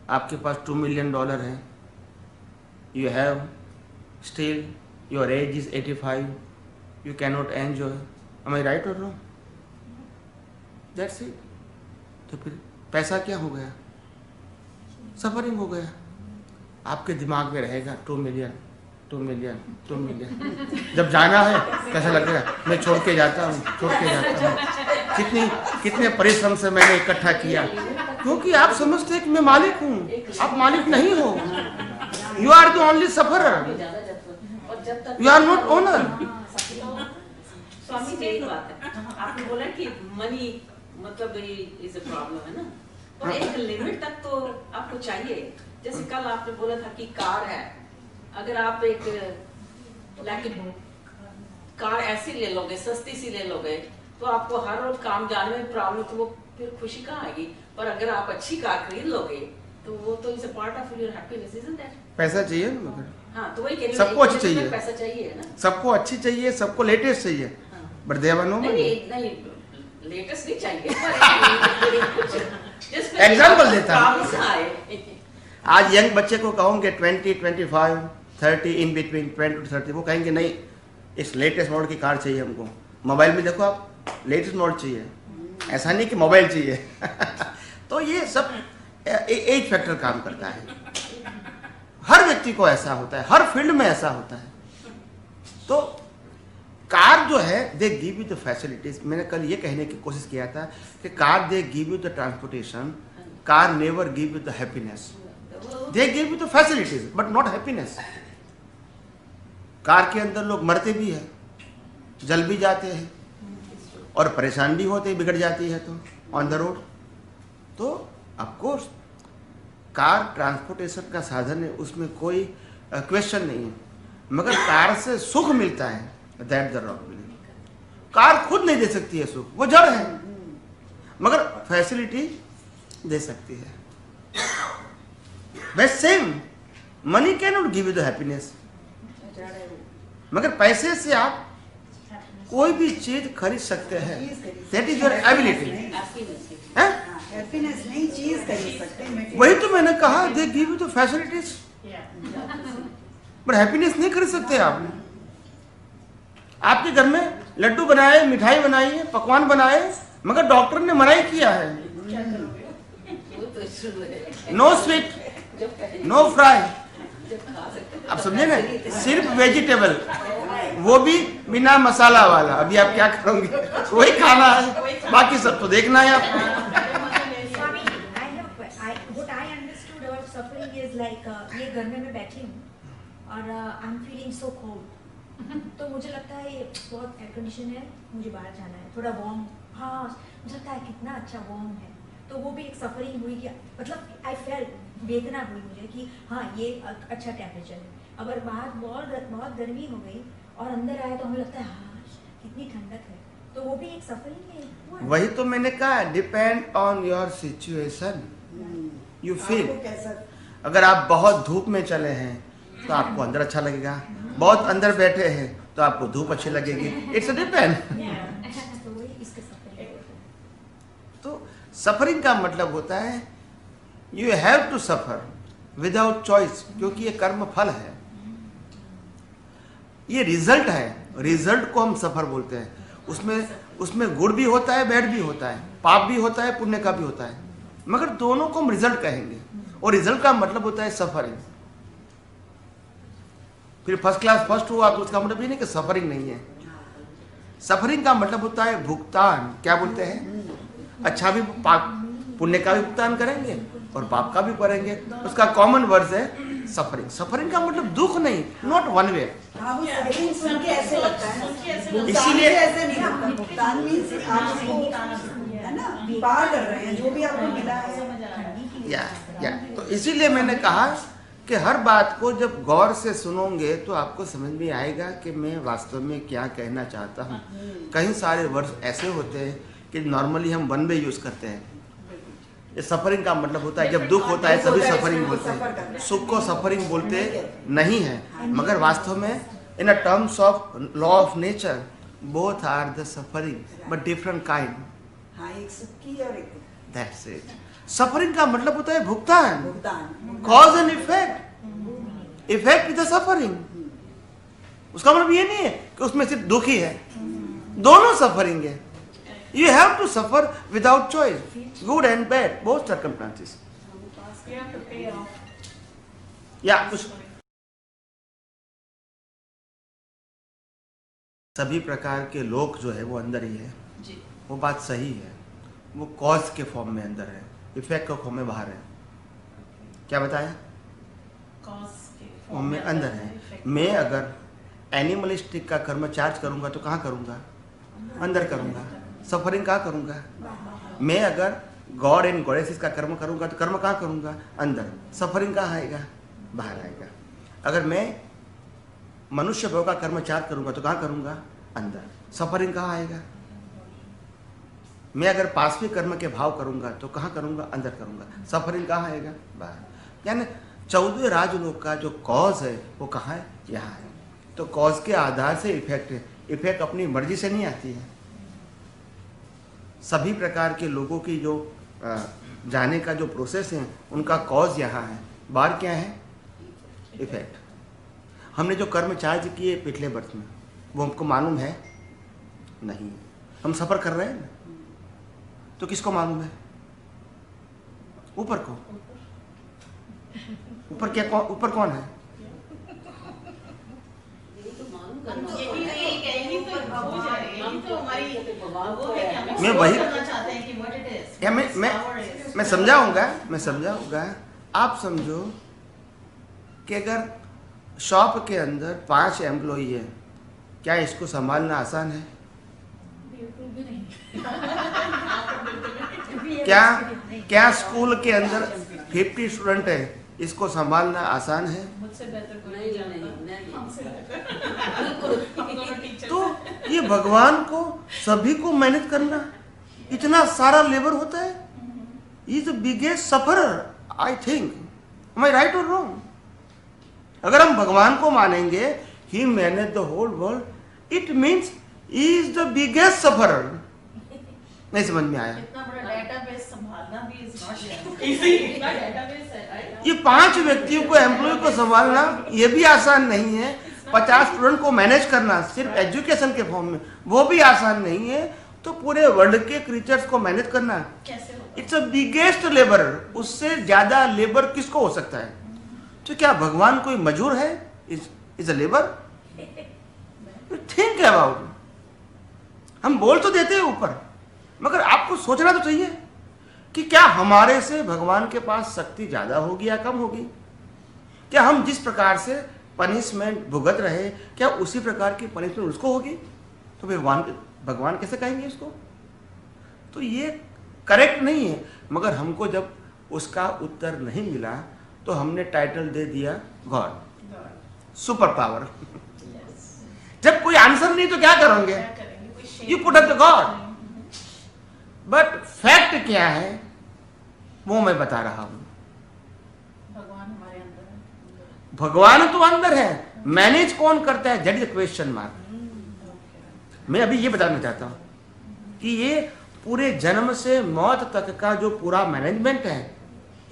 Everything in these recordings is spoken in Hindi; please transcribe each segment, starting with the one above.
आपके पास $2 million है, you have still your age is 85, you cannot enjoy. Am I right or wrong? That's it. तो फिर पैसा क्या हो गया? सफरिंग हो गया। आपके दिमाग में रहेगा 2 million, 2 million, 2 million। जब जाना है कैसा लगेगा? मैं छोड़ के जाता हूँ। कितने परिश्रम से मैंने इकट्ठा किया, क्योंकि आप समझते हैं कि मैं मालिक हूँ, आप मालिक नहीं हो। You are the only sufferer, you are not owner. Swami ji, एक बात है, आपने बोला कि मनी मतलब इज अ प्रॉब्लम है ना, तो एक लिमिट तक तो आपको चाहिए। जैसे कल आपने बोला था कि कार है, अगर आप एक कार ऐसी ले लोगे, सस्ती सी ले लोगे, तो आपको हर रोज काम जाने में प्रॉब्लम, तो वो फिर खुशी कहाँ आएगी? पर अगर आप अच्छी कार खरीद लोगे तो वो तो is a part of your happiness, isn't that? पैसा चाहिए ना, मगर हाँ, तो वही कह रही हूं, सबको अच्छी चाहिए, पैसा चाहिए ना, सबको अच्छी चाहिए, सबको लेटेस्ट चाहिए, but they have no money. नहीं लेटेस्ट नहीं चाहिए, एग्जाम्पल देता हूँ। आज यंग बच्चे को कहोगे 20, 25, 30 इन बिटवीन 20 to 30, वो कहेंगे नहीं इस लेटेस्ट मॉडल की कार चाहिए हमको। मोबाइल में देखो आप, लेटेस्ट मॉडल चाहिए, ऐसा नहीं कि मोबाइल चाहिए। तो ये सब एज फैक्टर काम करता है। हर व्यक्ति को ऐसा होता है, हर फील्ड में ऐसा होता है। तो कार जो है, they give you the facilities. मैंने कल ये कहने की कोशिश किया था कि car they give you the transportation, car never give you the happiness. They give you the facilities but not happiness. Car के अंदर लोग मरते भी हैं, जल भी जाते हैं, और परेशान भी होते, बिगड़ जाती है तो ऑन द रोड। तो ऑफकोर्स कार ट्रांसपोर्टेशन का साधन है, उसमें कोई क्वेश्चन नहीं है, मगर कार से सुख मिलता है, that the wrong belief. Car खुद नहीं दे सकती है सुख, वो जड़ है, मगर फैसिलिटी दे सकती है। बस same, money can not give you the happiness, मगर पैसे से आप कोई भी चीज खरीद सकते हैं, that is your ability. Happiness नहीं, चीज खरीद सकते हैं। वही तो मैंने कहा, they give you the facilities but happiness नहीं खरीद सकते आप। आपके घर में लड्डू बनाए, मिठाई बनाई है, पकवान बनाए, मगर डॉक्टर ने मनाही किया है, नो स्वीट, नो फ्राई। आप समझे ना, सिर्फ वेजिटेबल, वो भी बिना मसाला वाला। अभी आप क्या करोगे, वही खाना है, बाकी सब तो देखना है आपको। ये घर में मैं बैठी हूँ और I am feeling so cold, तो मुझे लगता है ये बहुत एयर कंडीशन है, मुझे बाहर जाना है, थोड़ा वार्म। हाँ, मुझे लगता है कितना अच्छा वार्म है, तो वो भी एक सफरिंग हुई कि मतलब आई फेल्ट, वेदना हुई मुझे कि हाँ ये अच्छा टेम्परेचर है। अगर बाहर बहुत गर्मी हो गई और अंदर आए तो हमें लगता है हाँ कितनी ठंडक है, तो वो भी एक सफरिंग है। वही तो मैंने कहा, depend on your situation, you feel. अगर आप बहुत धूप में चले हैं तो आपको अंदर अच्छा लगेगा, बहुत अंदर बैठे हैं तो आपको धूप अच्छी लगेगी, इट्स अ डिपेंड। तो सफरिंग का मतलब होता है you have to suffer without choice, क्योंकि ये कर्म फल है, ये रिजल्ट है। रिजल्ट को हम सफर बोलते हैं। उसमें गुड भी होता है, बैड भी होता है, पाप भी होता है, पुण्य का भी होता है, मगर दोनों को हम रिजल्ट कहेंगे, और रिजल्ट का मतलब होता है सफरिंग। फिर फर्स्ट क्लास फर्स्ट हुआ तो उसका मतलब ये नहीं कि सफरिंग नहीं है। सफरिंग का मतलब होता है भुगतान। क्या बोलते हैं, अच्छा भी पाप पुण्य का भी भुगतान करेंगे और पाप का भी करेंगे, उसका कॉमन वर्ड है सफरिंग। सफरिंग का मतलब दुख नहीं, नॉट वन वे। इसीलिए ऐसे नहीं लगता, भुगतान मींस आपको है ना, पार कर रहे हैं जो भी आपको मिला है। या तो इसीलिए मैंने कहा कि हर बात को जब गौर से सुनोगे तो आपको समझ में आएगा कि मैं वास्तव में क्या कहना चाहता हूँ। कई सारे वर्ड्स ऐसे होते हैं कि नॉर्मली हम वन वे यूज करते हैं। ये सफरिंग का मतलब होता है जब दुख होता है तभी सफरिंग बोलते हैं, सुख को सफरिंग बोलते नहीं है, मगर वास्तव में in a terms of law of nature both are the suffering but different kind. हाँ, एक सुख की और एक दैट्स इट। सफरिंग का मतलब होता है भुगतान, भुगतान। Cause and effect. Effect is the suffering. उसका मतलब ये नहीं है कि उसमें सिर्फ दुख ही है, दोनों सफरिंग है। You have to suffer without choice, good and bad, both circumstances. या कुछ सभी प्रकार के लोग जो है वो अंदर ही है, जी वो बात सही है। वो कॉज के फॉर्म में अंदर है, इफेक्ट के फॉर्म में बाहर है। क्या बताया? फॉर्म में अंदर है। मैं अगर एनिमलिस्टिक का कर्म चार्ज करूंगा तो कहाँ करूंगा? अंदर करूंगा। सफरिंग कहाँ करूंगा? मैं अगर गॉड एंड गॉडेसेस का कर्म करूंगा तो कर्म कहाँ करूंगा? अंदर। सफरिंग कहाँ आएगा? बाहर आएगा। अगर मैं मनुष्य भाव का कर्म चार्ज करूंगा तो कहाँ करूंगा? अंदर। सफरिंग कहाँ आएगा? मैं अगर पाशवी कर्म के भाव करूंगा तो कहाँ करूंगा? अंदर करूंगा। सफरिंग कहाँ आएगा? बाहर। यानी 14 राजलोक का जो कॉज है वो कहाँ है? यहाँ है। तो कॉज के आधार से इफेक्ट है। इफेक्ट अपनी मर्जी से नहीं आती है। सभी प्रकार के लोगों की जो जाने का जो प्रोसेस है उनका कॉज यहाँ है, बाहर क्या है? इफेक्ट। हमने जो कर्म चार्ज किए पिछले बर्थ में वो हमको मालूम है नहीं, हम सफर कर रहे हैं ना, तो किसको मालूम है? ऊपर को। ऊपर क्या ऊपर कौन है? मैं वही या मैं समझाऊंगा। आप समझो कि अगर शॉप के अंदर 5 एम्प्लॉई है, क्या इसको संभालना आसान है? क्या स्कूल के अंदर 50 स्टूडेंट है, इसको संभालना आसान है? तो ये भगवान को सभी को मेहनत करना, इतना सारा लेबर होता है। Is the biggest sufferer I think. Am I right और रॉन्ग? अगर हम भगवान को मानेंगे he manage the whole world, it means he is the biggest sufferer. नहीं समझ में आया? ये 5 व्यक्तियों को, एम्प्लॉय को संभालना ये भी आसान नहीं है। 50 स्टूडेंट को मैनेज करना सिर्फ एजुकेशन के फॉर्म में वो भी आसान नहीं है। तो पूरे वर्ल्ड के क्रीचर्स को मैनेज करना इट्स अ बिगेस्ट लेबर। उससे ज्यादा लेबर किसको हो सकता है? तो क्या भगवान कोई मजूर है? Is a labour? Think about. हम बोल तो देते हैं ऊपर, मगर आपको सोचना तो चाहिए कि क्या हमारे से भगवान के पास शक्ति ज्यादा होगी या कम होगी? क्या हम जिस प्रकार से पनिशमेंट भुगत रहे क्या उसी प्रकार की पनिशमेंट उसको होगी? तो भगवान कैसे कहेंगे इसको? तो ये करेक्ट नहीं है। मगर हमको जब उसका उत्तर नहीं मिला तो हमने टाइटल दे दिया गॉड, सुपर पावर। जब कोई आंसर नहीं तो क्या करोगे? You put up the God. But fact क्या है वो मैं बता रहा हूं। भगवान तो अंदर है, मैनेज कौन करता है? That is the question mark. मैं अभी ये बताना चाहता हूं कि ये पूरे जन्म से मौत तक का जो पूरा मैनेजमेंट है,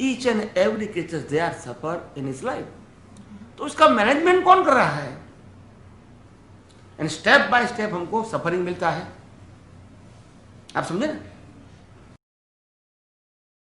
each and every creature they are suffer in his life, तो उसका मैनेजमेंट कौन कर रहा है? एंड स्टेप बाय स्टेप हमको सफरिंग मिलता है। आप समझे ना?